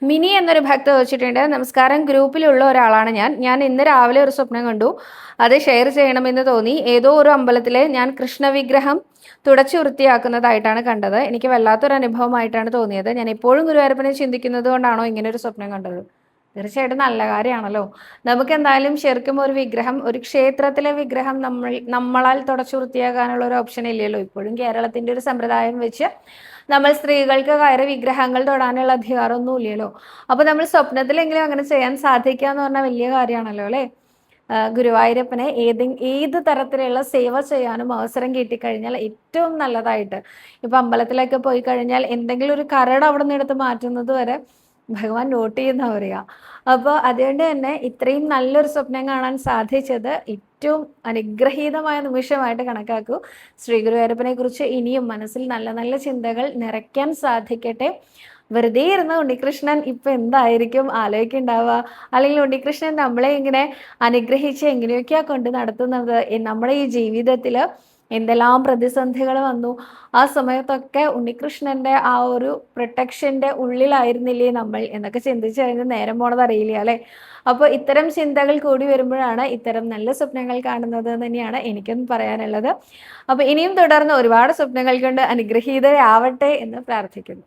Mini എന്നൊരു ഭക്ത ചോദിച്ചിട്ടുണ്ട്. നമസ്കാരം, ഗ്രൂപ്പിലുള്ള ഒരാളാണ് ഞാൻ ഇന്ന് രാവിലെ ഒരു സ്വപ്നം കണ്ടു. അത് ഷെയർ ചെയ്യണമെന്ന് തോന്നി. ഏതോ ഒരു അമ്പലത്തിലെ ഞാൻ കൃഷ്ണ വിഗ്രഹം തുടച്ചു വൃത്തിയാക്കുന്നതായിട്ടാണ് കണ്ടത്. എനിക്ക് വല്ലാത്തൊരു അനുഭവമായിട്ടാണ് തോന്നിയത്. ഞാൻ എപ്പോഴും ഗുരുവായൂരപ്പനെ ചിന്തിക്കുന്നത് കൊണ്ടാണോ ഇങ്ങനെ ഒരു സ്വപ്നം കണ്ടത്? തീർച്ചയായിട്ടും നല്ല കാര്യമാണല്ലോ. നമുക്ക് എന്തായാലും ശരിക്കും ഒരു വിഗ്രഹം, ഒരു ക്ഷേത്രത്തിലെ വിഗ്രഹം നമ്മളാൽ തുടച്ചു വൃത്തിയാക്കാനുള്ള ഒരു ഓപ്ഷൻ ഇല്ലല്ലോ. ഇപ്പോഴും കേരളത്തിന്റെ ഒരു സമ്പ്രദായം വെച്ച് നമ്മൾ സ്ത്രീകൾക്ക് കയറി വിഗ്രഹങ്ങൾ തൊടാനുള്ള അധികാരമൊന്നും ഇല്ലല്ലോ. അപ്പൊ നമ്മൾ സ്വപ്നത്തിലെങ്കിലും അങ്ങനെ ചെയ്യാൻ സാധിക്കുക എന്ന് പറഞ്ഞാൽ വലിയ കാര്യമാണല്ലോ അല്ലേ. ഗുരുവായൂരപ്പനെ ഏത് തരത്തിലുള്ള സേവ ചെയ്യാനും അവസരം കിട്ടിക്കഴിഞ്ഞാൽ ഏറ്റവും നല്ലതായിട്ട്, ഇപ്പൊ അമ്പലത്തിലൊക്കെ പോയി കഴിഞ്ഞാൽ എന്തെങ്കിലും ഒരു കരട് അവിടെ നിന്ന് എടുത്ത് മാറ്റുന്നത് വരെ ഭഗവാൻ നോട്ട് ചെയ്യുന്ന പറയുക. അപ്പോൾ അതുകൊണ്ട് തന്നെ ഇത്രയും നല്ലൊരു സ്വപ്നം കാണാൻ സാധിച്ചത് ഏറ്റവും അനുഗ്രഹീതമായ നിമിഷമായിട്ട് കണക്കാക്കൂ. ശ്രീ ഗുരുവായൂരപ്പനെ കുറിച്ച് ഇനിയും മനസ്സിൽ നല്ല നല്ല ചിന്തകൾ നിറയ്ക്കാൻ സാധിക്കട്ടെ. വെറുതെ ഇരുന്ന ഉണ്ണികൃഷ്ണൻ ഇപ്പൊ എന്തായിരിക്കും ആലോചിക്കുന്നുണ്ടാവുക, അല്ലെങ്കിൽ ഉണ്ണികൃഷ്ണൻ നമ്മളെ ഇങ്ങനെ അനുഗ്രഹിച്ച് എങ്ങനെയൊക്കെയാ കൊണ്ട് നടത്തുന്നത്, നമ്മുടെ ഈ ജീവിതത്തിൽ എന്തെല്ലാം പ്രതിസന്ധികൾ വന്നു, ആ സമയത്തൊക്കെ ഉണ്ണികൃഷ്ണന്റെ ആ ഒരു പ്രൊട്ടക്ഷന്റെ ഉള്ളിലായിരുന്നില്ലേ നമ്മൾ എന്നൊക്കെ ചിന്തിച്ചു കഴിഞ്ഞാൽ നേരം പോണത് അറിയില്ല അല്ലെ. അപ്പോൾ ഇത്തരം ചിന്തകൾ കൂടി വരുമ്പോഴാണ് ഇത്തരം നല്ല സ്വപ്നങ്ങൾ കാണുന്നത് എന്ന് തന്നെയാണ് എനിക്കും പറയാനുള്ളത്. അപ്പൊ ഇനിയും തുടർന്ന് ഒരുപാട് സ്വപ്നങ്ങൾ കൊണ്ട് അനുഗ്രഹീതരാവട്ടെ എന്ന് പ്രാർത്ഥിക്കുന്നു.